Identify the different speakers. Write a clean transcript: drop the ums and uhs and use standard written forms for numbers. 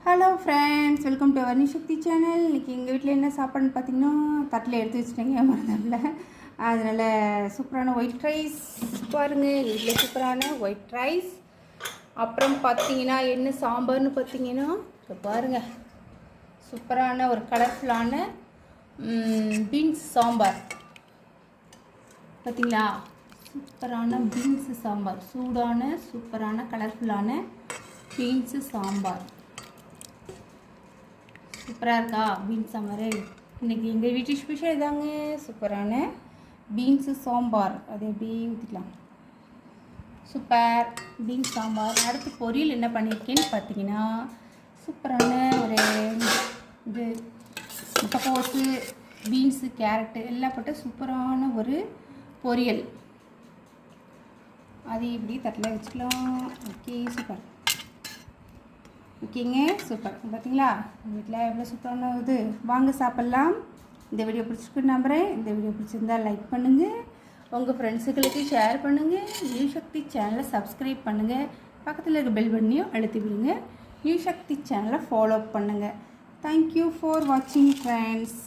Speaker 1: Hello friends, welcome to our நியூசக்தி channel. இன்றைக்கி எங்கள் வீட்டில் என்ன சாப்பாடுன்னு பார்த்தீங்கன்னா, தட்டில் எடுத்து வச்சுட்டேங்க மறந்தாப்பில். அதனால் சூப்பரான ஒயிட் ரைஸ் பாருங்கள். எங்கள் வீட்டில் சூப்பரான ஒயிட் ரைஸ். அப்புறம் பார்த்தீங்கன்னா என்ன சாம்பார்னு பார்த்தீங்கன்னா, இப்போ பாருங்கள், சூப்பரான ஒரு கலர்ஃபுல்லான பீன்ஸ் சாம்பார். பார்த்தீங்களா, சூப்பரான பீன்ஸு சாம்பார், சூடான சூப்பரான கலர்ஃபுல்லான பீன்ஸு சாம்பார். சூப்பராக இருக்கா பீன்ஸ் சாம்பார்? இன்றைக்கி எங்கள் வீட்டு ஸ்பெஷல் இதாங்க, சூப்பரான பீன்ஸு சாம்பார். அது எப்படி ஊற்றிக்கலாம். Super beans sambar. அடுத்து பொரியல் என்ன பண்ணியிருக்கேன்னு பார்த்தீங்கன்னா, சூப்பரான ஒரு இது முட்டைக்கோஸு, பீன்ஸு, கேரட்டு எல்லாம் போட்டு சூப்பரான ஒரு பொரியல். அது இப்படி தட்டில் வச்சுக்கலாம். Okay, super. ஓகேங்க, சூப்பர். பார்த்தீங்களா, வீட்டில் எவ்வளோ சூப்பரான இது. வாங்க சாப்பிட்லாம். இந்த வீடியோ பிடிச்சிருக்கு நம்புகிறேன். இந்த வீடியோ பிடிச்சிருந்தால் லைக் பண்ணுங்கள், உங்கள் ஃப்ரெண்ட்ஸுகளுக்கு ஷேர் பண்ணுங்கள், நியூ சக்தி சேனலை சப்ஸ்கிரைப் பண்ணுங்கள், பக்கத்தில் இருக்க பெல் பட்டனையும் அழுத்தி விடுங்க. நியூ சக்தி சேனலை ஃபாலோ பண்ணுங்கள். தேங்க்யூ ஃபார் வாட்சிங் ஃப்ரெண்ட்ஸ்.